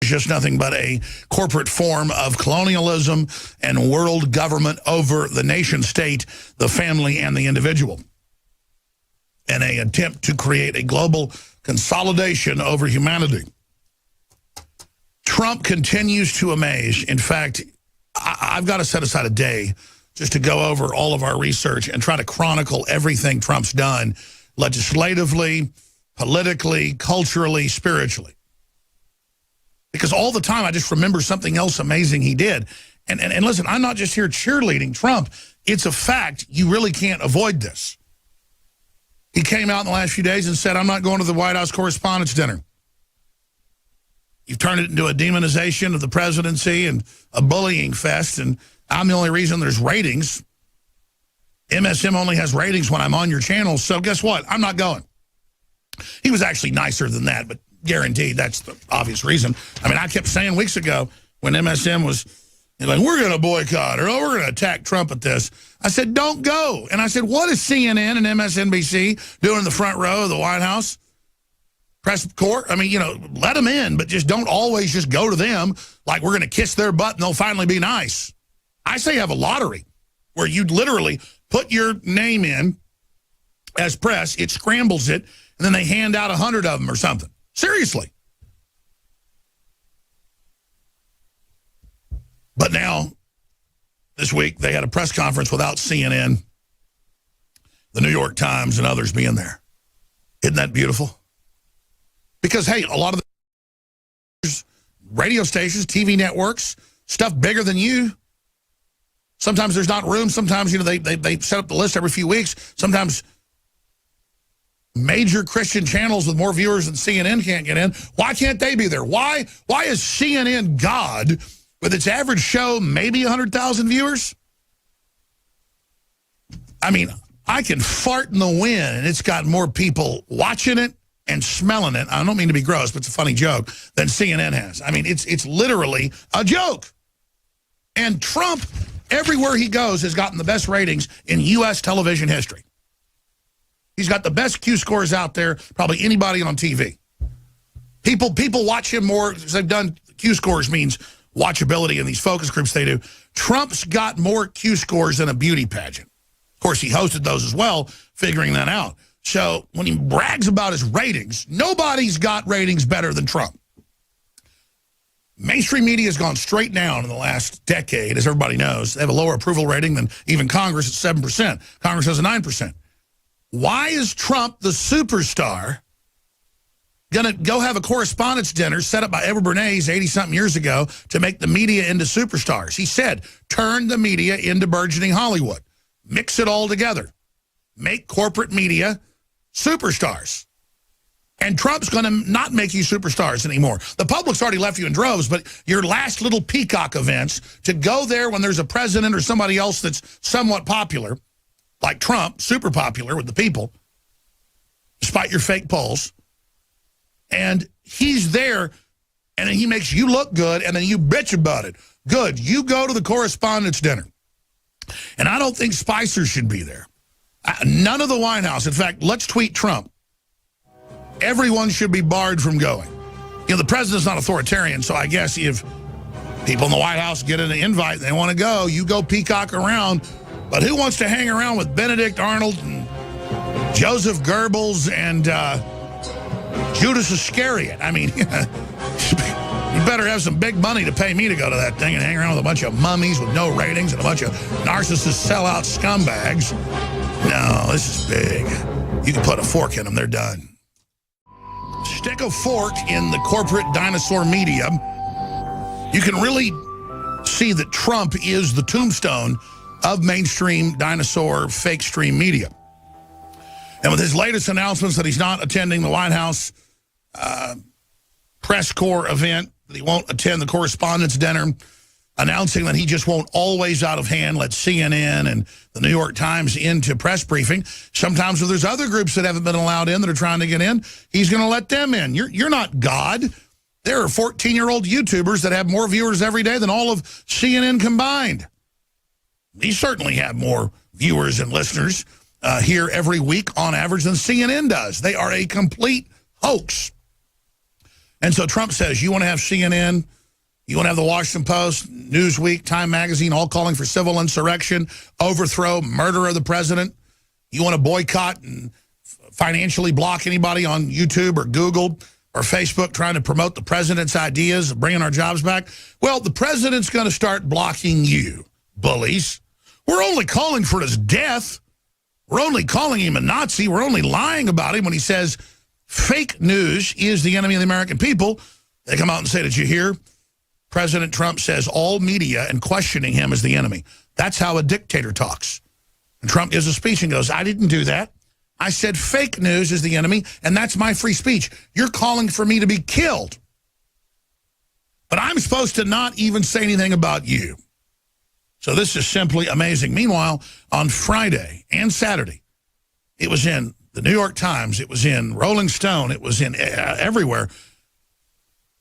just nothing but a corporate form of colonialism and world government over the nation state, the family, and the individual. And an attempt to create a global consolidation over humanity. Trump continues to amaze. In fact, I've got to set aside a day just to go over all of our research and try to chronicle everything Trump's done legislatively, politically, culturally, spiritually. Because all the time I just remember something else amazing he did. And listen, I'm not just here cheerleading Trump. It's a fact. You really can't avoid this. He came out in the last few days and said, I'm not going to the White House Correspondents Dinner. You've turned it into a demonization of the presidency and a bullying fest, and I'm the only reason there's ratings. MSM only has ratings when I'm on your channel, so guess what? I'm not going. He was actually nicer than that, but guaranteed that's the obvious reason. I mean, I kept saying weeks ago when MSM was like, we're going to boycott, or we're going to attack Trump at this. I said, don't go. And I said, what is CNN and MSNBC doing in the front row of the White House? Press corps? I mean, you know, let them in, but just don't always just go to them like we're going to kiss their butt and they'll finally be nice. I say have a lottery where you literally put your name in as press, it scrambles it, and then they hand out 100 of them or something. Seriously. But now, this week, they had a press conference without CNN, the New York Times, and others being there. Isn't that beautiful? Because, hey, a lot of the radio stations, TV networks, stuff bigger than you. Sometimes there's not room. Sometimes, you know, they set up the list every few weeks. Sometimes major Christian channels with more viewers than CNN can't get in. Why can't they be there? Why is CNN God with its average show maybe 100,000 viewers? I mean, I can fart in the wind, and it's got more people watching it and smelling it. I don't mean to be gross, but it's a funny joke, than CNN has. I mean, it's literally a joke. And Trump, everywhere he goes, has gotten the best ratings in U.S. television history. He's got the best Q scores out there, probably anybody on TV. People watch him more, because they've done Q scores means watchability in these focus groups they do. Trump's got more Q scores than a beauty pageant. Of course, he hosted those as well, figuring that out. So when he brags about his ratings, nobody's got ratings better than Trump. Mainstream media has gone straight down in the last decade, as everybody knows. They have a lower approval rating than even Congress at 7%. Congress has a 9%. Why is Trump, the superstar, going to go have a correspondence dinner set up by Edward Bernays 80-something years ago to make the media into superstars? He said, turn the media into burgeoning Hollywood. Mix it all together. Make corporate media superstars. And Trump's going to not make you superstars anymore. The public's already left you in droves, but your last little peacock events, to go there when there's a president or somebody else that's somewhat popular, like Trump, super popular with the people, despite your fake polls, and he's there, and then he makes you look good, and then you bitch about it. Good. You go to the Correspondents' Dinner. And I don't think Spicer should be there. None of the White House. In fact, let's tweet Trump. Everyone should be barred from going. You know, the president's not authoritarian, so I guess if people in the White House get an invite and they want to go, you go peacock around. But who wants to hang around with Benedict Arnold and Joseph Goebbels and Judas Iscariot? I mean, you better have some big money to pay me to go to that thing and hang around with a bunch of mummies with no ratings and a bunch of narcissist sellout scumbags. No, this is big. You can put a fork in them, they're done. Stick a fork in the corporate dinosaur media. You can really see that Trump is the tombstone of mainstream dinosaur fake stream media. And with his latest announcements that he's not attending the White House press corps event, that he won't attend the Correspondents' Dinner, announcing that he just won't always out of hand let CNN and the New York Times into press briefing. Sometimes if there's other groups that haven't been allowed in that are trying to get in, he's going to let them in. You're not God. There are 14-year-old YouTubers that have more viewers every day than all of CNN combined. These certainly have more viewers and listeners here every week on average than CNN does. They are a complete hoax. And so Trump says, you want to have CNN, you want to have the Washington Post, Newsweek, Time Magazine, all calling for civil insurrection, overthrow, murder of the president. You want to boycott and financially block anybody on YouTube or Google or Facebook trying to promote the president's ideas of bringing our jobs back. Well, the president's going to start blocking you, bullies. We're only calling for his death. We're only calling him a Nazi. We're only lying about him when he says fake news is the enemy of the American people. They come out and say, did you hear? President Trump says all media and questioning him is the enemy. That's how a dictator talks. And Trump gives a speech and goes, I didn't do that. I said fake news is the enemy, and that's my free speech. You're calling for me to be killed. But I'm supposed to not even say anything about you. So this is simply amazing. Meanwhile, on Friday and Saturday, it was in the New York Times, it was in Rolling Stone, it was in everywhere.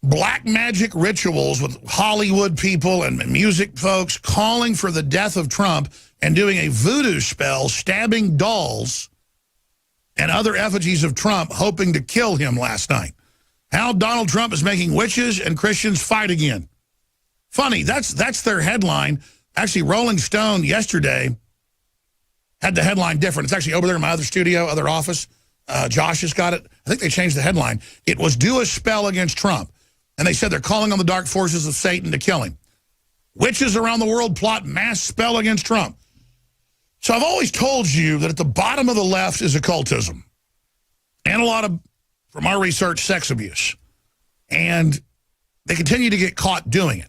Black magic rituals with Hollywood people and music folks calling for the death of Trump and doing a voodoo spell, stabbing dolls and other effigies of Trump, hoping to kill him last night. How Donald Trump is making witches and Christians fight again. Funny, that's their headline. Actually, Rolling Stone yesterday had the headline different. It's actually over there in my other studio, other office. Josh has got it. I think they changed the headline. It was do a spell against Trump. And they said they're calling on the dark forces of Satan to kill him. Witches around the world plot mass spell against Trump. So I've always told you that at the bottom of the left is occultism. And a lot of, from our research, sex abuse. And they continue to get caught doing it.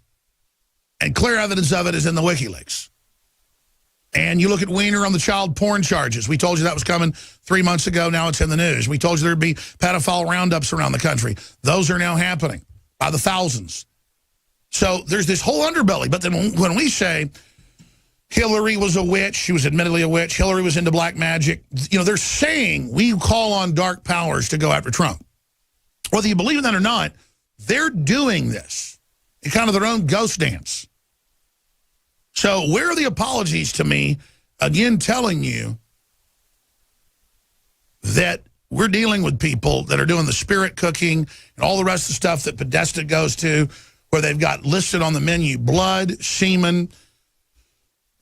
And clear evidence of it is in the WikiLeaks. And you look at Weiner on the child porn charges. We told you that was coming 3 months ago. Now it's in the news. We told you there'd be pedophile roundups around the country. Those are now happening by the thousands. So there's this whole underbelly. But then when we say Hillary was a witch, she was admittedly a witch, Hillary was into black magic, you know, they're saying we call on dark powers to go after Trump. Whether you believe in that or not, they're doing this in kind of their own ghost dance. So where are the apologies to me, again, telling you that we're dealing with people that are doing the spirit cooking and all the rest of the stuff that Podesta goes to, where they've got listed on the menu blood, semen,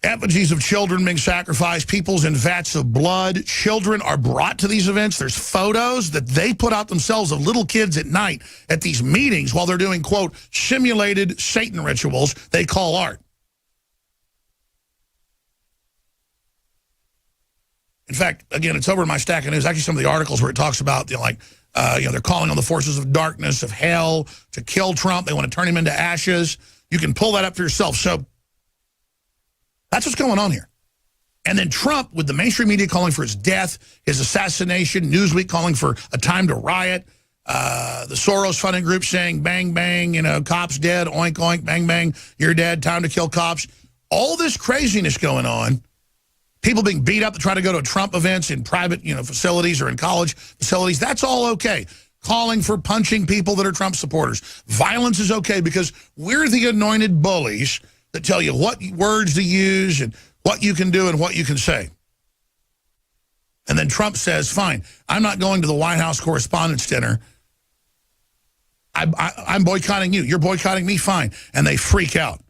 effigies of children being sacrificed, people's in vats of blood. Children are brought to these events. There's photos that they put out themselves of little kids at night at these meetings while they're doing, quote, simulated Satan rituals they call art. In fact, again, it's over in my stack of news. Actually, some of the articles where it talks about, you know, they're calling on the forces of darkness, of hell, to kill Trump. They want to turn him into ashes. You can pull that up for yourself. So that's what's going on here. And then Trump, with the mainstream media calling for his death, his assassination, Newsweek calling for a time to riot, the Soros funding group saying, bang, bang, you know, cops dead, oink, oink, bang, bang, you're dead, time to kill cops. All this craziness going on. People being beat up to try to go to Trump events in private, you know, facilities or in college facilities. That's all okay. Calling for punching people that are Trump supporters. Violence is okay because we're the anointed bullies that tell you what words to use and what you can do and what you can say. And then Trump says, fine, I'm not going to the White House Correspondents Dinner. I'm boycotting you. You're boycotting me, fine. And they freak out.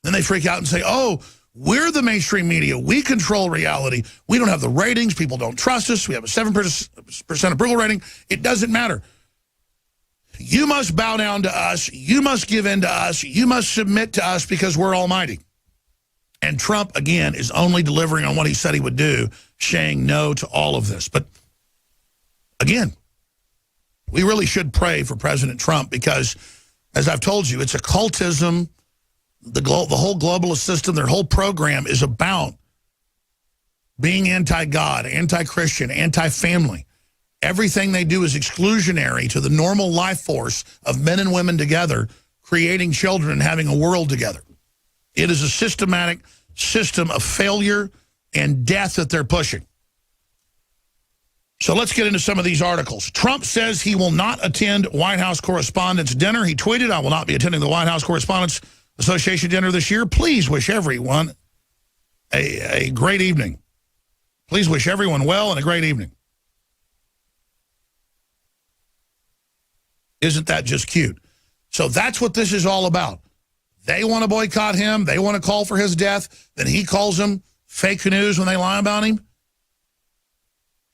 Then they freak out and say, oh, we're the mainstream media. We control reality. We don't have the ratings. People don't trust us. We have a 7% approval rating. It doesn't matter. You must bow down to us. You must give in to us. You must submit to us because we're almighty. And Trump, again, is only delivering on what he said he would do, saying no to all of this. But, again, we really should pray for President Trump because, as I've told you, it's occultism. The whole globalist system, their whole program is about being anti-God, anti-Christian, anti-family. Everything they do is exclusionary to the normal life force of men and women together, creating children and having a world together. It is a systematic system of failure and death that they're pushing. So let's get into some of these articles. Trump says he will not attend White House Correspondents Dinner. He tweeted, I will not be attending the White House Correspondents Association dinner this year. Please wish everyone a great evening. Please wish everyone well and a great evening. Isn't that just cute? So that's what this is all about. They want to boycott him. They want to call for his death. Then he calls them fake news when they lie about him.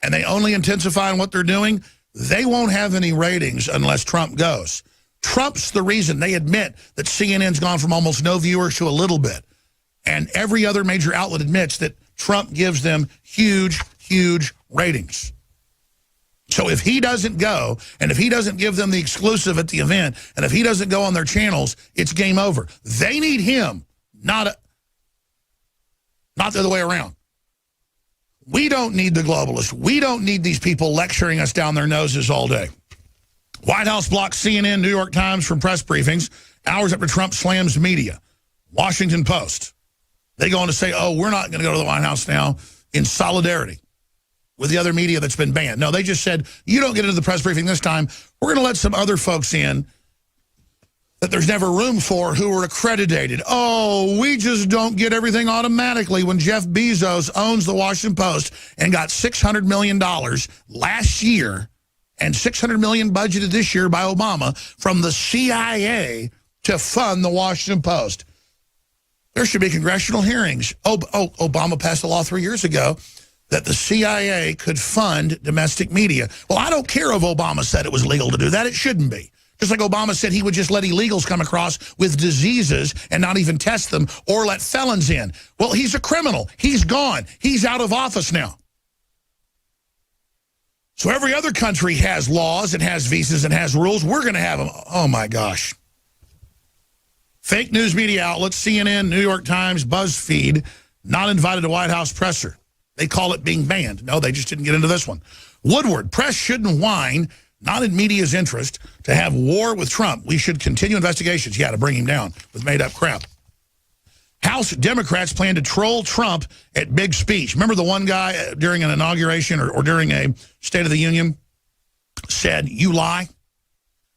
And they only intensify in what they're doing. They won't have any ratings unless Trump goes. Trump's the reason. They admit that CNN's gone from almost no viewers to a little bit. And every other major outlet admits that Trump gives them huge, huge ratings. So if he doesn't go, and if he doesn't give them the exclusive at the event, and if he doesn't go on their channels, it's game over. They need him, not the other way around. We don't need the globalists. We don't need these people lecturing us down their noses all day. White House blocks CNN, New York Times from press briefings hours after Trump slams media. Washington Post. They go on to say, oh, we're not going to go to the White House now in solidarity with the other media that's been banned. No, they just said, you don't get into the press briefing this time. We're going to let some other folks in that there's never room for who are accredited. Oh, we just don't get everything automatically when Jeff Bezos owns the Washington Post and got $600 million last year and $600 million budgeted this year by Obama from the CIA to fund the Washington Post. There should be congressional hearings. Obama passed a law 3 years ago that the CIA could fund domestic media. Well, I don't care if Obama said it was legal to do that. It shouldn't be. Just like Obama said he would just let illegals come across with diseases and not even test them or let felons in. Well, he's a criminal. He's gone. He's out of office now. So every other country has laws and has visas and has rules. We're going to have them. Oh, my gosh. Fake news media outlets, CNN, New York Times, BuzzFeed, not invited to White House presser. They call it being banned. No, they just didn't get into this one. Woodward, press shouldn't whine, not in media's interest, to have war with Trump. We should continue investigations. Yeah, to bring him down with made-up crap. House Democrats plan to troll Trump at big speech. Remember the one guy during an inauguration or during a State of the Union said, you lie?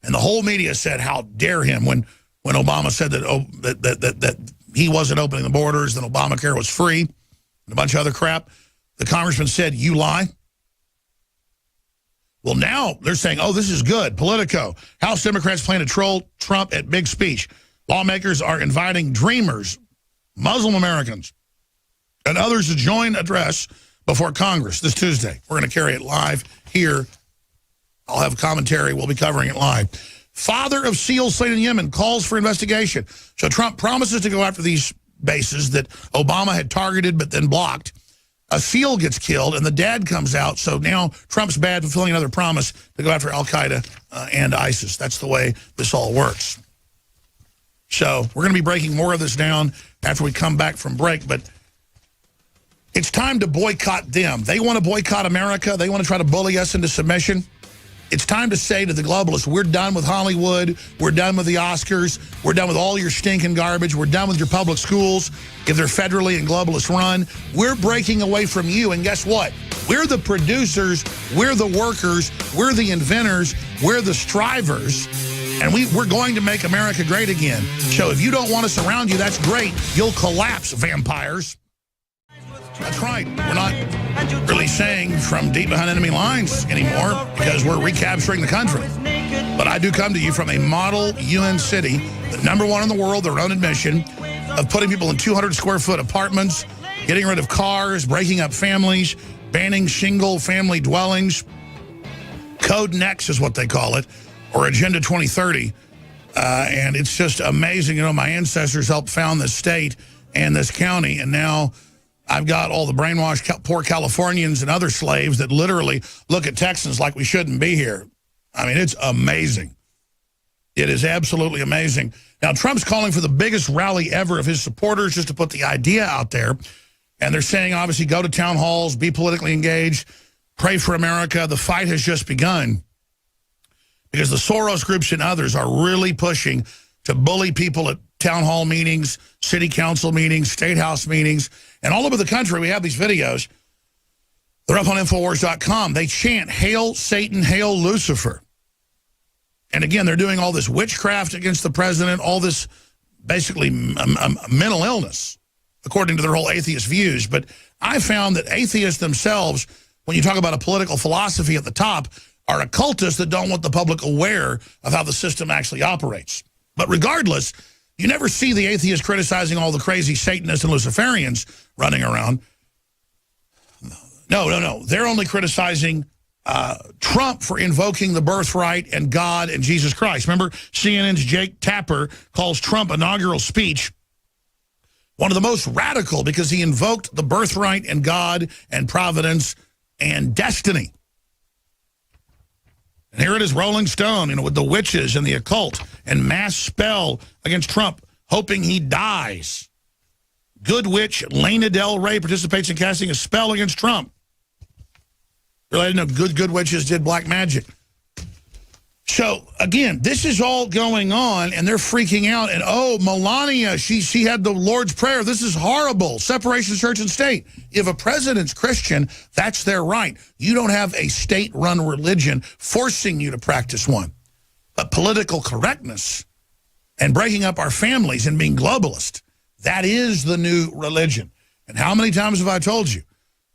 And the whole media said, how dare him, when Obama said that he wasn't opening the borders, that Obamacare was free, and a bunch of other crap. The congressman said, you lie? Well, now they're saying, oh, this is good. Politico. House Democrats plan to troll Trump at big speech. Lawmakers are inviting dreamers, Muslim Americans, and others to join address before Congress this Tuesday. We're going to carry it live here. I'll have commentary. We'll be covering it live. Father of SEALs slain in Yemen calls for investigation. So Trump promises to go after these bases that Obama had targeted but then blocked. A SEAL gets killed, and the dad comes out. So now Trump's bad, fulfilling another promise to go after al-Qaeda and ISIS. That's the way this all works. So we're going to be breaking more of this down after we come back from break. But it's time to boycott them. They want to boycott America. They want to try to bully us into submission. It's time to say to the globalists, we're done with Hollywood. We're done with the Oscars. We're done with all your stinking garbage. We're done with your public schools if they're federally and globalist run. We're breaking away from you. And guess what? We're the producers. We're the workers. We're the inventors. We're the strivers. And we're going to make America great again. So if you don't want us around you, that's great. You'll collapse, vampires. That's right. We're not really saying from deep behind enemy lines anymore because we're recapturing the country. But I do come to you from a model UN city, the #1 in the world, their own admission, of putting people in 200-square-foot apartments, getting rid of cars, breaking up families, banning single-family dwellings. Code Next is what they call it, or Agenda 2030. And it's just amazing. You know, my ancestors helped found this state and this county, and now I've got all the brainwashed poor Californians and other slaves that literally look at Texans like we shouldn't be here. I mean, it's amazing. It is absolutely amazing. Now, Trump's calling for the biggest rally ever of his supporters just to put the idea out there. And they're saying, obviously, go to town halls, be politically engaged, pray for America. The fight has just begun because the Soros groups and others are really pushing to bully people at town hall meetings, city council meetings, state house meetings, and all over the country. We have these videos. They're up on Infowars.com. They chant, "Hail Satan, hail Lucifer." And again, they're doing all this witchcraft against the president, all this basically mental illness, according to their whole atheist views. But I found that atheists themselves, when you talk about a political philosophy at the top, are occultists that don't want the public aware of how the system actually operates. But regardless, you never see the atheists criticizing all the crazy Satanists and Luciferians running around. No. They're only criticizing Trump for invoking the birthright and God and Jesus Christ. Remember, CNN's Jake Tapper calls Trump's inaugural speech one of the most radical because he invoked the birthright and God and providence and destiny. And here it is, Rolling Stone, with the witches and the occult and mass spell against Trump, hoping he dies. Good witch Lana Del Rey participates in casting a spell against Trump. Really, I didn't know good witches did black magic. So, again, this is all going on, and they're freaking out. And, oh, Melania, she had the Lord's Prayer. This is horrible. Separation of church and state. If a president's Christian, that's their right. You don't have a state-run religion forcing you to practice one. But political correctness and breaking up our families and being globalist, that is the new religion. And how many times have I told you?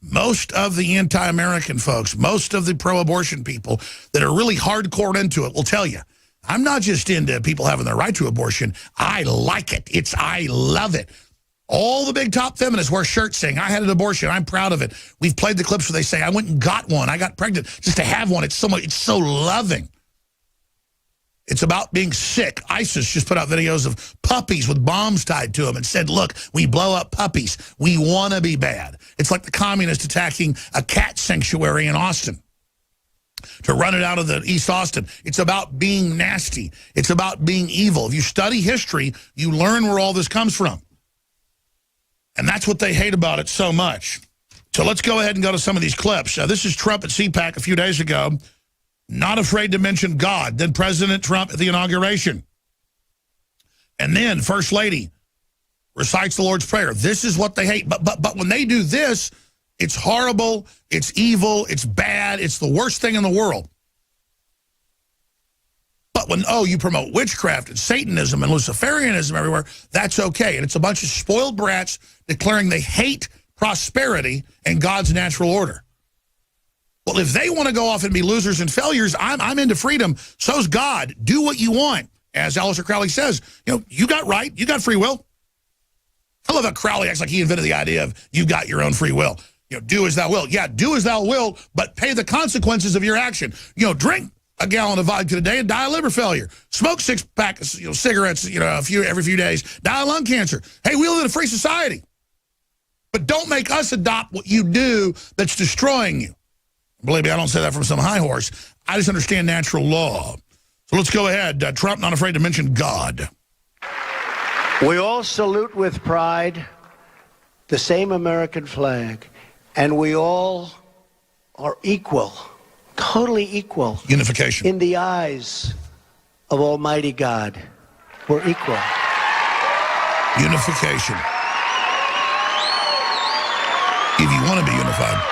Most of the anti-American folks, most of the pro-abortion people that are really hardcore into it will tell you, I'm not just into people having their right to abortion. I like it. I love it. All the big top feminists wear shirts saying, I had an abortion. I'm proud of it. We've played the clips where they say, I went and got one. I got pregnant just to have one. It's so loving. It's about being sick. ISIS just put out videos of puppies with bombs tied to them and said, look, we blow up puppies. We want to be bad. It's like the communists attacking a cat sanctuary in Austin to run it out of the East Austin. It's about being nasty. It's about being evil. If you study history, you learn where all this comes from. And that's what they hate about it so much. So let's go ahead and go to some of these clips. This is Trump at CPAC a few days ago. Not afraid to mention God. Then President Trump at the inauguration. And then First Lady recites the Lord's Prayer. This is what they hate. But when they do this, it's horrible, it's evil, it's bad, it's the worst thing in the world. But when, you promote witchcraft and Satanism and Luciferianism everywhere, that's okay. And it's a bunch of spoiled brats declaring they hate prosperity and God's natural order. Well, if they want to go off and be losers and failures, I'm into freedom. So's God. Do what you want. As Aleister Crowley says, you got right. You got free will. I love how Crowley acts like he invented the idea of you got your own free will. Do as thou wilt. Yeah, do as thou wilt, but pay the consequences of your action. Drink a gallon of vodka today and die of liver failure. Smoke 6 packs of cigarettes, every few days. Die of lung cancer. Hey, we live in a free society. But don't make us adopt what you do that's destroying you. Believe me, I don't say that from some high horse. I just understand natural law. So let's go ahead. Trump not afraid to mention God. We all salute with pride the same American flag, and we all are equal, totally equal. Unification. In the eyes of Almighty God. We're equal. Unification. If you want to be unified.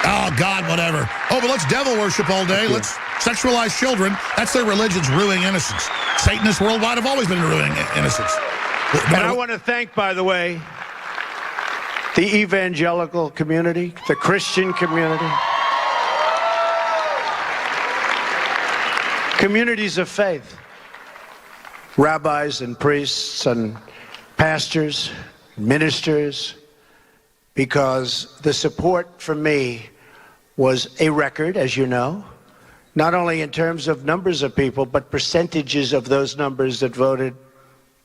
Oh, God, whatever. Oh, but let's devil worship all day. Let's sexualize children. That's their religion's ruining innocence. Satanists worldwide have always been ruining innocence. And I want to thank, by the way, the evangelical community, the Christian community, communities of faith, rabbis and priests and pastors, ministers, because the support for me was a record, as you know, not only in terms of numbers of people, but percentages of those numbers that voted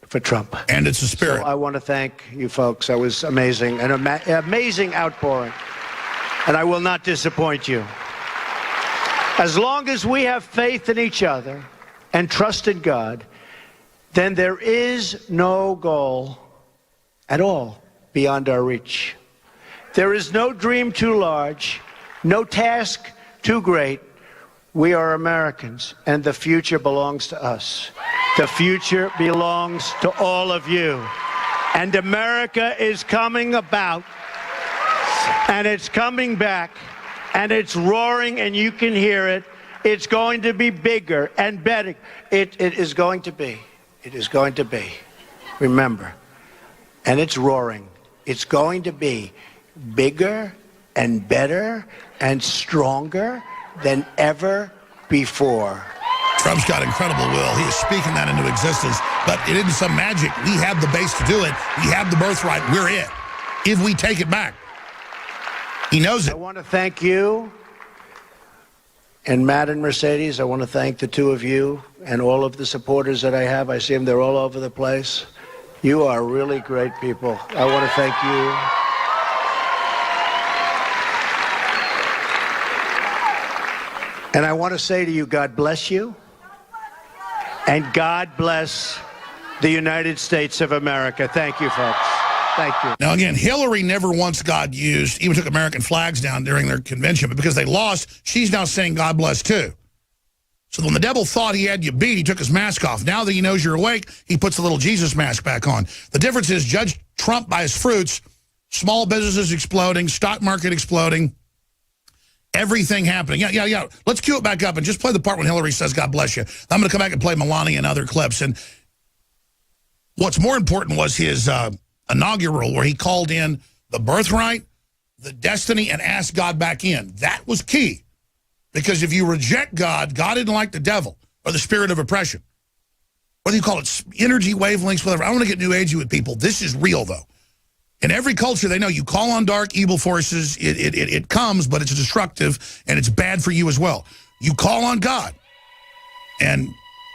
for Trump. And it's a spirit. So I want to thank you folks. That was amazing, an amazing outpouring. And I will not disappoint you. As long as we have faith in each other and trust in God, then there is no goal at all beyond our reach. There is no dream too large, no task too great. We are Americans, and the future belongs to us. The future belongs to all of you. And America is coming about, and it's coming back, and it's roaring, and you can hear it. It's going to be bigger and better. It is going to be. It is going to be. Remember. And it's roaring. It's going to be bigger and better and stronger than ever before. Trump's got incredible will. He is speaking that into existence, but it isn't some magic. We have the base to do it. We have the birthright. We're it. If we take it back. He knows it. I want to thank you and Matt and Mercedes. I want to thank the two of you and all of the supporters that I have. I see them. They're all over the place. You are really great people. I want to thank you. And I want to say to you, God bless you. And God bless the United States of America. Thank you, folks. Thank you. Now, again, Hillary never once got used, even took American flags down during their convention, but because they lost, she's now saying God bless too. So when the devil thought he had you beat, he took his mask off. Now that he knows you're awake, he puts the little Jesus mask back on. The difference is judge Trump by his fruits, small businesses exploding, stock market exploding, everything happening. Yeah. Let's cue it back up and just play the part when Hillary says, God bless you. I'm going to come back and play Melania and other clips. And what's more important was his inaugural, where he called in the birthright, the destiny, and asked God back in. That was key. Because if you reject God, God didn't like the devil or the spirit of oppression. Whether you call it energy, wavelengths, whatever. I want to get new agey with people. This is real, though. In every culture, they know you call on dark, evil forces. It comes, but it's destructive, and it's bad for you as well. You call on God, and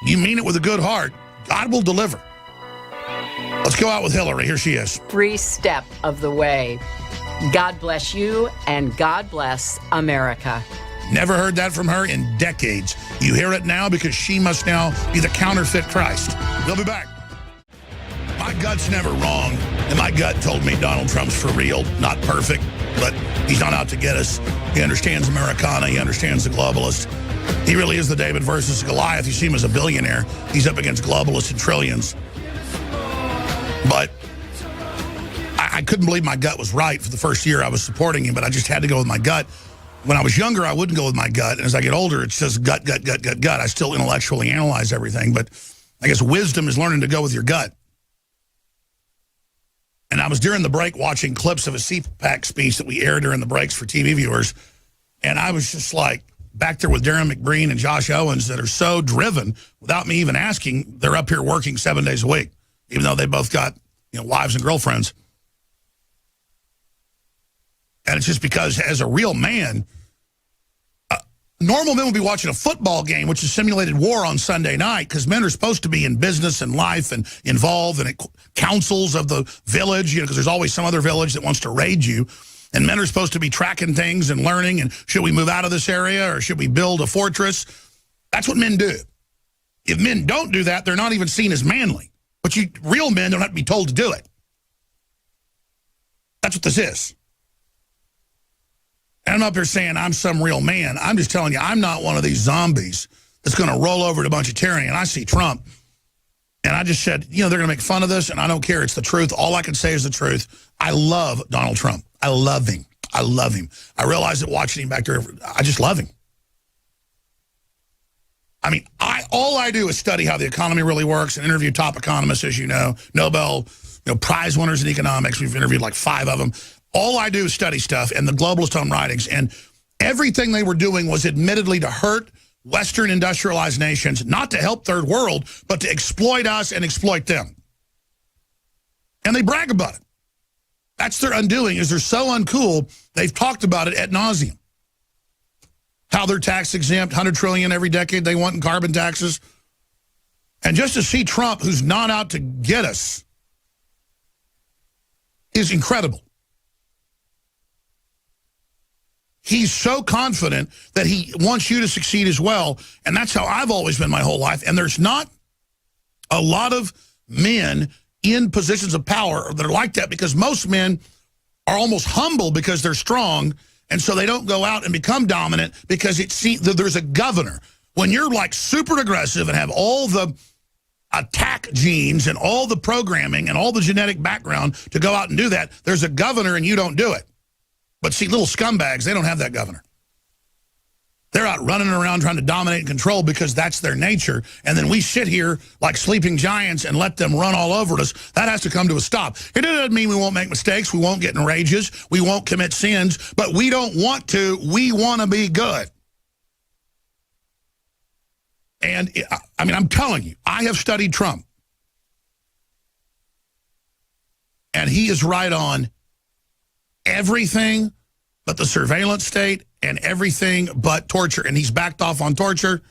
you mean it with a good heart, God will deliver. Let's go out with Hillary. Here she is. Every step of the way. God bless you, and God bless America. Never heard that from her in decades. You hear it now because she must now be the counterfeit Christ. We'll be back. My gut's never wrong, and my gut told me Donald Trump's for real, not perfect, but he's not out to get us. He understands Americana. He understands the globalist. He really is the David versus Goliath. You see him as a billionaire. He's up against globalists and trillions. But I couldn't believe my gut was right for the first year I was supporting him, but I just had to go with my gut. When I was younger, I wouldn't go with my gut. And as I get older, it's just gut. I still intellectually analyze everything. But I guess wisdom is learning to go with your gut. And I was during the break watching clips of a CPAC speech that we aired during the breaks for TV viewers. And I was just like back there with Darren McBreen and Josh Owens that are so driven without me even asking. They're up here working 7 days a week, even though they both got wives and girlfriends. And it's just because as a real man, normal men would be watching a football game, which is simulated war on Sunday night, because men are supposed to be in business and life and involved in councils of the village, because there's always some other village that wants to raid you. And men are supposed to be tracking things and learning, and should we move out of this area or should we build a fortress? That's what men do. If men don't do that, they're not even seen as manly. But real men don't have to be told to do it. That's what this is. And I'm up here saying I'm some real man. I'm just telling you, I'm not one of these zombies that's going to roll over to a bunch of tyranny. And I see Trump, and I just said, they're going to make fun of this, and I don't care. It's the truth. All I can say is the truth. I love Donald Trump. I love him. I love him. I realize that watching him back there, I just love him. I mean, all I do is study how the economy really works and interview top economists, as you know, Nobel Prize winners in economics. We've interviewed like 5 of them. All I do is study stuff and the globalist own writings, and everything they were doing was admittedly to hurt Western industrialized nations, not to help third world, but to exploit us and exploit them. And they brag about it. That's their undoing, is they're so uncool, they've talked about it ad nauseum. How they're tax exempt, $100 trillion every decade they want in carbon taxes. And just to see Trump, who's not out to get us, is incredible. He's so confident that he wants you to succeed as well. And that's how I've always been my whole life. And there's not a lot of men in positions of power that are like that, because most men are almost humble because they're strong. And so they don't go out and become dominant because there's a governor. When you're like super aggressive and have all the attack genes and all the programming and all the genetic background to go out and do that, there's a governor and you don't do it. But see, little scumbags, they don't have that governor. They're out running around trying to dominate and control because that's their nature. And then we sit here like sleeping giants and let them run all over us. That has to come to a stop. It doesn't mean we won't make mistakes. We won't get in rages. We won't commit sins. But we don't want to. We want to be good. And, I mean, I'm telling you, I have studied Trump. And he is right on everything but the surveillance state and everything but torture. And he's backed off on torture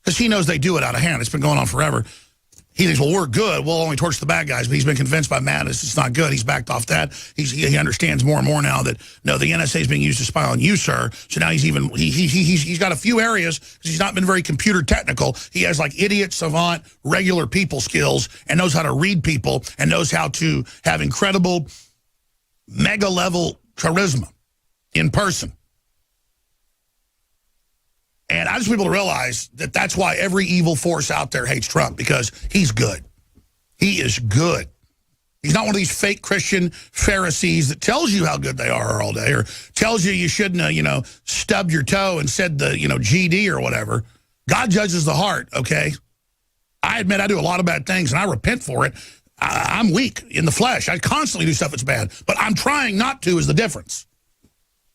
because he knows they do it out of hand. It's been going on forever. He thinks, well, we're good. We'll only torture the bad guys. But he's been convinced by madness it's not good. He's backed off that. He understands more and more now that, no, the NSA is being used to spy on you, sir. So now he's got a few areas because he's not been very computer technical. He has like idiot, savant, regular people skills and knows how to read people and knows how to have incredible mega level charisma in person. And I just want people to realize that that's why every evil force out there hates Trump, because he's good. He is good. He's not one of these fake Christian Pharisees that tells you how good they are all day or tells you shouldn't have, stubbed your toe and said the, GD or whatever. God judges the heart, okay? I admit I do a lot of bad things and I repent for it. I'm weak in the flesh. I constantly do stuff that's bad, but I'm trying not to is the difference.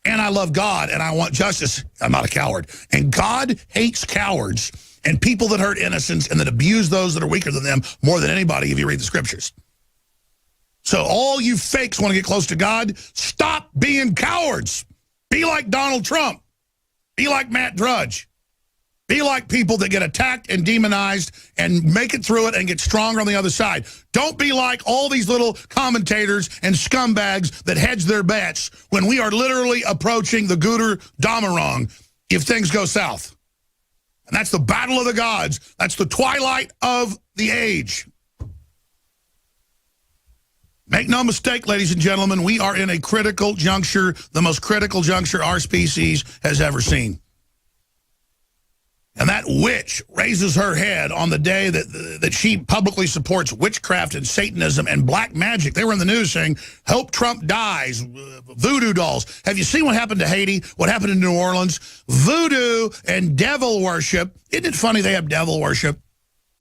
And I love God, and I want justice. I'm not a coward. And God hates cowards and people that hurt innocents and that abuse those that are weaker than them more than anybody if you read the scriptures. So all you fakes want to get close to God, stop being cowards. Be like Donald Trump. Be like Matt Drudge. Be like people that get attacked and demonized and make it through it and get stronger on the other side. Don't be like all these little commentators and scumbags that hedge their bets when we are literally approaching the Guter Damarong if things go south. And that's the battle of the gods. That's the twilight of the age. Make no mistake, ladies and gentlemen, we are in a critical juncture, the most critical juncture our species has ever seen. And that witch raises her head on the day that she publicly supports witchcraft and Satanism and black magic. They were in the news saying, hope Trump dies, voodoo dolls. Have you seen what happened to Haiti, what happened in New Orleans? Voodoo and devil worship. Isn't it funny they have devil worship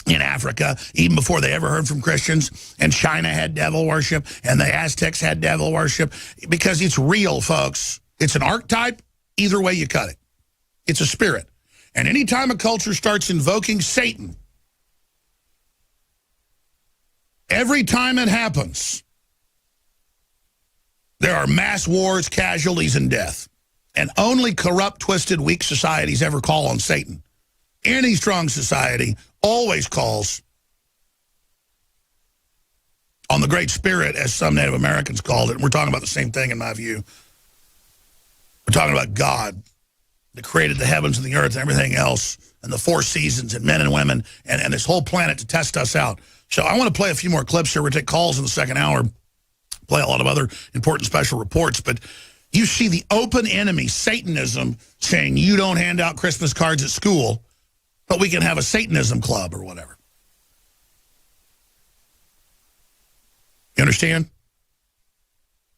in Africa, even before they ever heard from Christians? And China had devil worship, and the Aztecs had devil worship. Because it's real, folks. It's an archetype. Either way you cut it. It's a spirit. And anytime a culture starts invoking Satan, every time it happens, there are mass wars, casualties, and death. And only corrupt, twisted, weak societies ever call on Satan. Any strong society always calls on the Great Spirit, as some Native Americans called it. And we're talking about the same thing in my view. We're talking about God that created the heavens and the earth and everything else, and the four seasons and men and women and this whole planet to test us out. So I want to play a few more clips here. We'll take calls in the second hour, play a lot of other important special reports. But you see the open enemy, Satanism, saying you don't hand out Christmas cards at school, but we can have a Satanism club or whatever. You understand?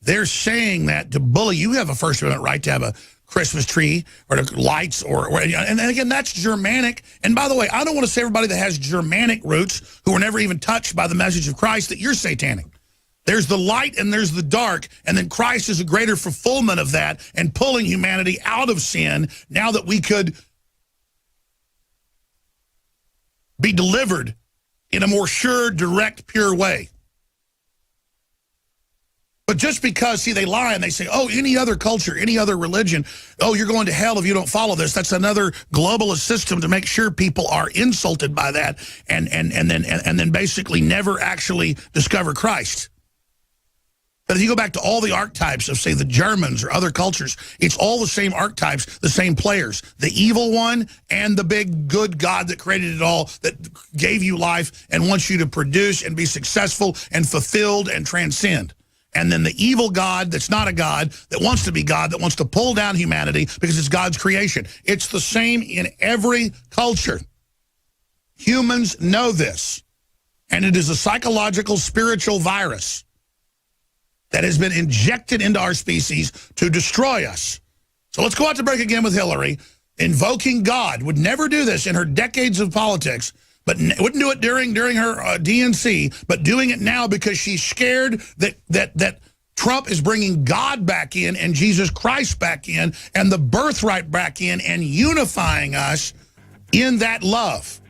They're saying that to bully. You have a First Amendment right to have a Christmas tree or lights and again, that's Germanic. And by the way, I don't want to say everybody that has Germanic roots who were never even touched by the message of Christ that you're satanic. There's the light and there's the dark, and then Christ is a greater fulfillment of that and pulling humanity out of sin now that we could be delivered in a more sure, direct, pure way. But just because, see, they lie and they say, oh, any other culture, any other religion, oh, you're going to hell if you don't follow this. That's another globalist system to make sure people are insulted by that and then basically never actually discover Christ. But if you go back to all the archetypes of, say, the Germans or other cultures, it's all the same archetypes, the same players. The evil one and the big good God that created it all, that gave you life and wants you to produce and be successful and fulfilled and transcend. And then the evil God that's not a God, that wants to be God, that wants to pull down humanity because it's God's creation. It's the same in every culture. Humans know this. And it is a psychological, spiritual virus that has been injected into our species to destroy us. So let's go out to break again with Hillary. invoking God, would never do this in her decades of politics, but wouldn't do it during her DNC, but doing it now because she's scared that Trump is bringing God back in and Jesus Christ back in and the birthright back in and unifying us in that love.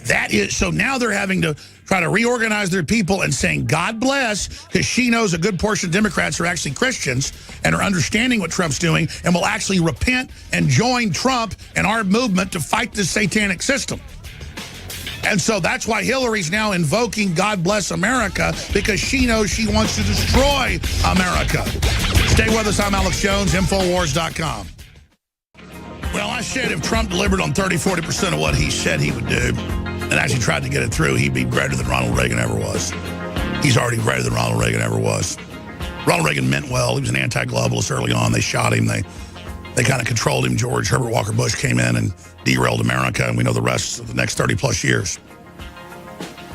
That is, so now they're having to try to reorganize their people and saying, God bless, because she knows a good portion of Democrats are actually Christians and are understanding what Trump's doing and will actually repent and join Trump and our movement to fight this satanic system. And so that's why Hillary's now invoking God bless America, because she knows she wants to destroy America. Stay with us. I'm Alex Jones, Infowars.com. Well, I said if Trump delivered on 30-40% of what he said he would do and actually tried to get it through, he'd be greater than Ronald Reagan ever was. He's already greater than Ronald Reagan ever was. Ronald Reagan meant well. He was an anti-globalist early on. They shot him. They kind of controlled him. George Herbert Walker Bush came in and derailed America, and we know the rest of the next 30-plus years.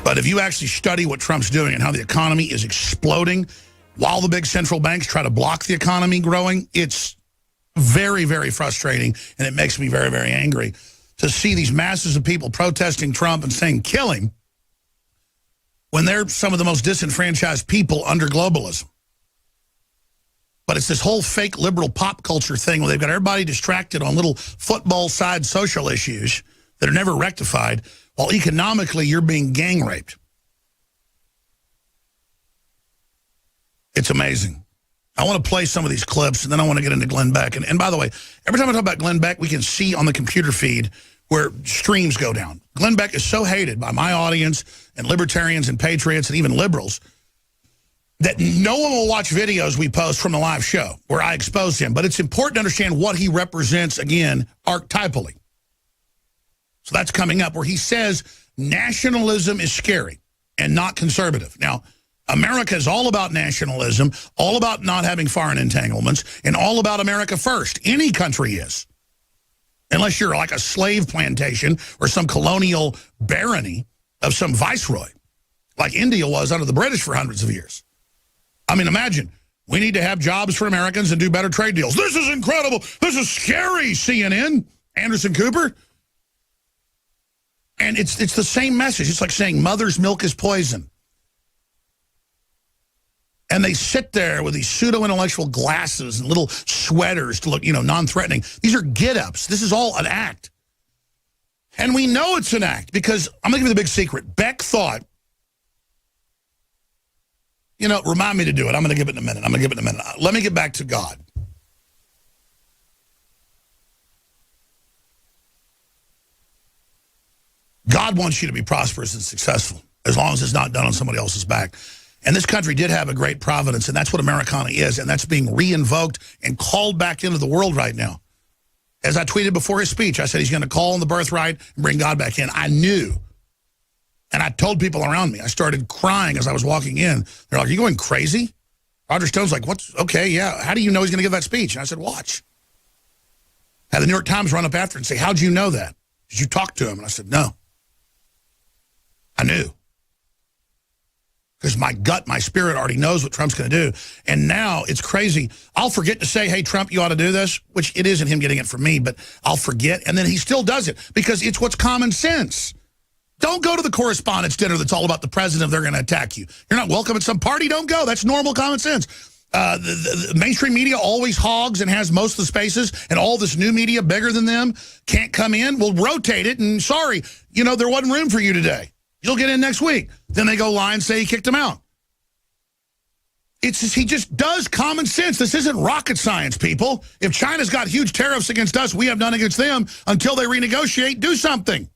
But if you actually study what Trump's doing and how the economy is exploding while the big central banks try to block the economy growing, it's very, very frustrating, and it makes me very, very angry to see these masses of people protesting Trump and saying, kill him, when they're some of the most disenfranchised people under globalism. But it's this whole fake liberal pop culture thing where they've got everybody distracted on little football side social issues that are never rectified, while economically you're being gang raped. It's amazing. I want to play some of these clips, and then I want to get into Glenn Beck. And by the way, every time I talk about Glenn Beck, we can see on the computer feed where streams go down. Glenn Beck is so hated by my audience and libertarians and patriots and even liberals that no one will watch videos we post from the live show where I expose him. But it's important to understand what he represents, again, archetypally. So that's coming up, where he says nationalism is scary and not conservative. Now, America is all about nationalism, all about not having foreign entanglements, and all about America first. Any country is. Unless you're like a slave plantation or some colonial barony of some viceroy, like India was under the British for hundreds of years. I mean, imagine, we need to have jobs for Americans and do better trade deals. This is incredible. This is scary, CNN, Anderson Cooper. And it's the same message. It's like saying mother's milk is poison. And they sit there with these pseudo-intellectual glasses and little sweaters to look, non-threatening. These are get-ups. This is all an act. And we know it's an act because, I'm going to give you the big secret. Beck thought, remind me to do it. I'm going to give it in a minute. Let me get back to God. God wants you to be prosperous and successful, as long as it's not done on somebody else's back. And this country did have a great providence, and that's what Americana is, and that's being re-invoked and called back into the world right now. As I tweeted before his speech, I said he's going to call on the birthright and bring God back in. I knew. And I told people around me. I started crying as I was walking in. They're like, are you going crazy? Roger Stone's like, what's, okay, yeah. How do you know he's going to give that speech? And I said, watch. Had the New York Times run up after and say, how'd you know that? Did you talk to him? And I said, no. I knew. Because my gut, my spirit already knows what Trump's going to do. And now it's crazy. I'll forget to say, hey, Trump, you ought to do this, which it isn't him getting it from me, but I'll forget. And then he still does it because it's what's common sense. Don't go to the correspondents' dinner that's all about the president if they're going to attack you. You're not welcome at some party, don't go. That's normal common sense. The mainstream media always hogs and has most of the spaces, and all this new media bigger than them can't come in. We'll rotate it, and sorry, there wasn't room for you today. You'll get in next week. Then they go lie and say he kicked him out. He just does common sense. This isn't rocket science, people. If China's got huge tariffs against us, we have none against them until they renegotiate. Do something.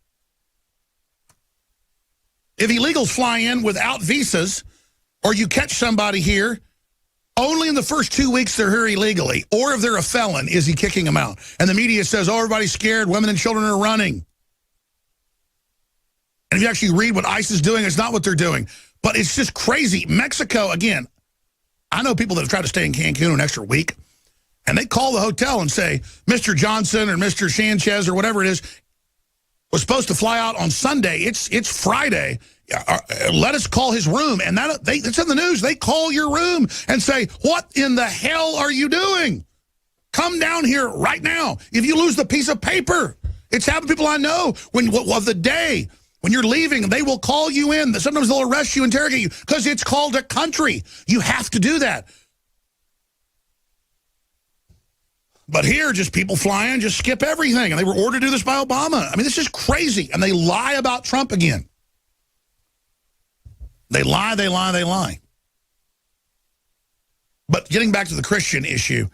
If illegals fly in without visas, or you catch somebody here, only in the first 2 weeks they're here illegally, or if they're a felon, is he kicking them out. And the media says, oh, everybody's scared, women and children are running. And if you actually read what ICE is doing, it's not what they're doing. But it's just crazy. Mexico, again, I know people that have tried to stay in Cancun an extra week, and they call the hotel and say, Mr. Johnson or Mr. Sanchez or whatever it is, was supposed to fly out on Sunday. It's Friday. Let us call his room. And it's in the news. They call your room and say, what in the hell are you doing? Come down here right now. If you lose the piece of paper, it's happened to people I know of the day when you're leaving, they will call you in. Sometimes they'll arrest you, interrogate you, because it's called a country. You have to do that. But here, just people flying, just skip everything. And they were ordered to do this by Obama. I mean, this is crazy. And they lie about Trump again. They lie, they lie, they lie. But getting back to the Christian issue,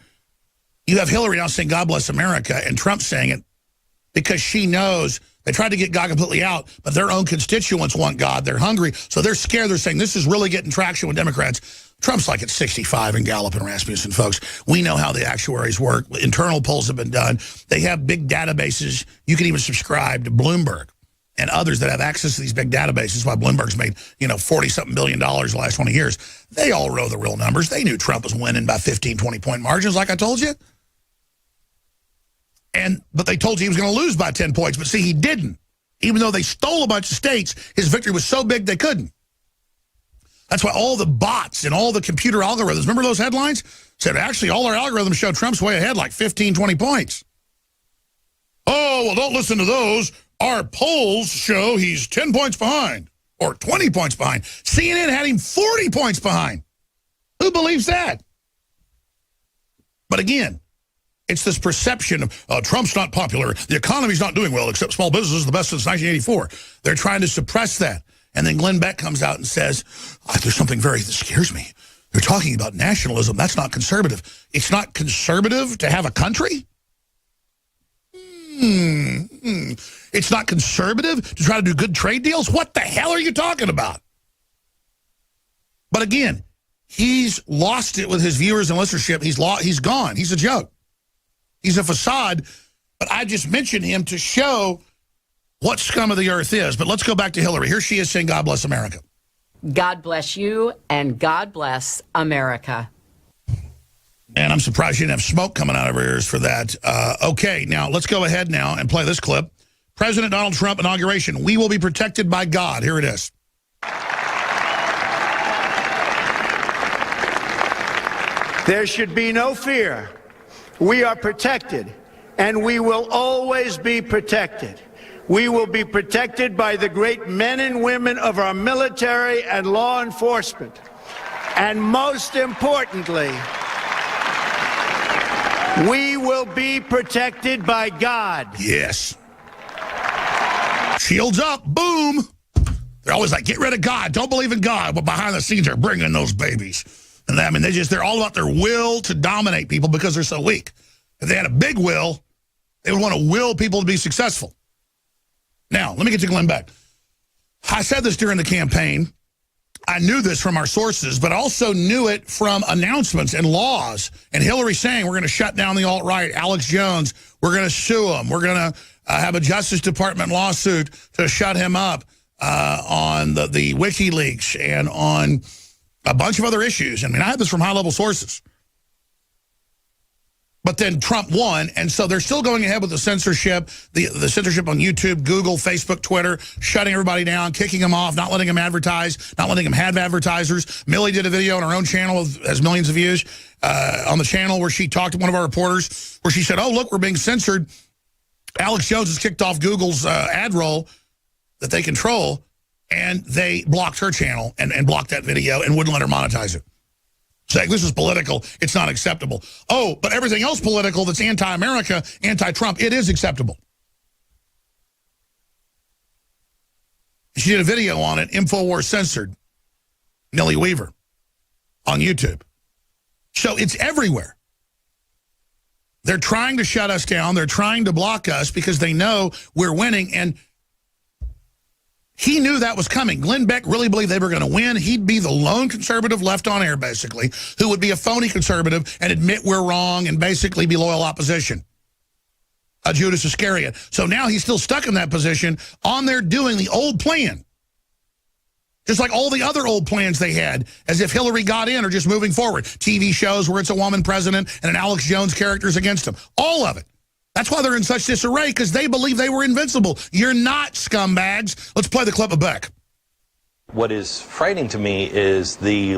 you have Hillary now saying, God bless America, and Trump saying it because she knows they tried to get God completely out, but their own constituents want God. They're hungry, so they're scared. They're saying this is really getting traction with Democrats. Trump's like at 65 in Gallup and Rasmussen, folks. We know how the actuaries work. Internal polls have been done. They have big databases. You can even subscribe to Bloomberg and others that have access to these big databases. Why Bloomberg's made, $40-something billion the last 20 years. They all know the real numbers. They knew Trump was winning by 15, 20-point margins, like I told you. But they told you he was going to lose by 10 points. But see, he didn't. Even though they stole a bunch of states, his victory was so big they couldn't. That's why all the bots and all the computer algorithms, remember those headlines? Said, actually, all our algorithms show Trump's way ahead, like 15, 20 points. Oh, well, don't listen to those. Our polls show he's 10 points behind or 20 points behind. CNN had him 40 points behind. Who believes that? But again, it's this perception of Trump's not popular. The economy's not doing well, except small business is the best since 1984. They're trying to suppress that. And then Glenn Beck comes out and says, there's something that scares me. They're talking about nationalism. That's not conservative. It's not conservative to have a country? It's not conservative to try to do good trade deals? What the hell are you talking about? But again, he's lost it with his viewers and listenership. He's gone. He's a joke. He's a facade, but I just mentioned him to show what scum of the earth is. But let's go back to Hillary. Here she is saying, God bless America. God bless you, and God bless America. And I'm surprised she didn't have smoke coming out of her ears for that. Okay, now let's go ahead now and play this clip. President Donald Trump inauguration. We will be protected by God. Here it is. There should be no fear. We are protected, and we will always be protected. We will be protected by the great men and women of our military and law enforcement. And most importantly, we will be protected by God. Yes. Shields up. Boom. They're always like, get rid of God. Don't believe in God. But behind the scenes, they're bringing those babies. And I mean, they're all about their will to dominate people because they're so weak. If they had a big will, they would want to will people to be successful. Now, let me get to Glenn Beck. I said this during the campaign. I knew this from our sources, but I also knew it from announcements and laws. And Hillary saying, we're going to shut down the alt-right. Alex Jones, we're going to sue him. We're going to have a Justice Department lawsuit to shut him up on the WikiLeaks and on a bunch of other issues. I mean, I had this from high-level sources. But then Trump won, and so they're still going ahead with the censorship, the censorship on YouTube, Google, Facebook, Twitter, shutting everybody down, kicking them off, not letting them advertise, not letting them have advertisers. Millie did a video on her own channel, has millions of views, on the channel where she talked to one of our reporters, where she said, oh, look, we're being censored. Alex Jones has kicked off Google's ad roll that they control, and they blocked her channel and blocked that video and wouldn't let her monetize it. Saying this is political, it's not acceptable. Oh, but everything else political that's anti-America, anti-Trump, it is acceptable. She did a video on it, Infowars censored, Millie Weaver, on YouTube. So it's everywhere. They're trying to shut us down. They're trying to block us because they know we're winning, and he knew that was coming. Glenn Beck really believed they were going to win. He'd be the lone conservative left on air, basically, who would be a phony conservative and admit we're wrong and basically be loyal opposition. A Judas Iscariot. So now he's still stuck in that position on there doing the old plan. Just like all the other old plans they had, as if Hillary got in or just moving forward. TV shows where it's a woman president and an Alex Jones character's against him. All of it. That's why they're in such disarray, because they believe they were invincible. You're not, scumbags. Let's play the clip of Beck. What is frightening to me is the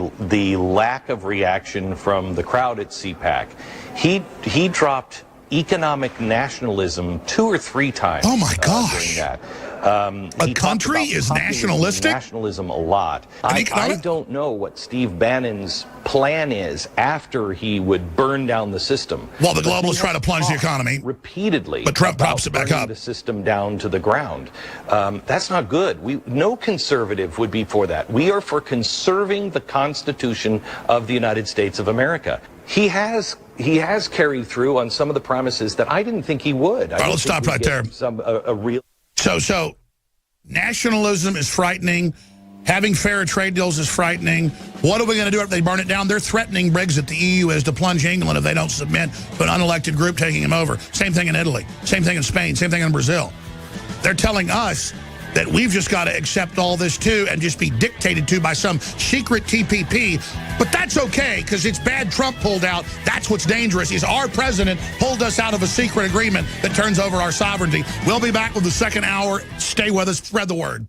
lack of reaction from the crowd at CPAC. He dropped economic nationalism 2 or 3 times. Oh my gosh! During that. A country is nationalistic? Nationalism a lot. I don't know what Steve Bannon's plan is after he would burn down the system. Well, the globalists try to plunge the economy repeatedly, but Trump pops it back up. The system down to the ground. That's not good. No conservative would be for that. We are for conserving the Constitution of the United States of America. He has carried through on some of the promises that I didn't think he would. All right, let's stop right there. A real. So nationalism is frightening. Having fair trade deals is frightening. What are we going to do if they burn it down? They're threatening Brexit. The EU is to plunge England if they don't submit to an unelected group taking them over. Same thing in Italy. Same thing in Spain. Same thing in Brazil. They're telling us that we've just got to accept all this too and just be dictated to by some secret TPP. But that's okay, because it's bad Trump pulled out. That's what's dangerous, is our president pulled us out of a secret agreement that turns over our sovereignty. We'll be back with the second hour. Stay with us. Spread the word.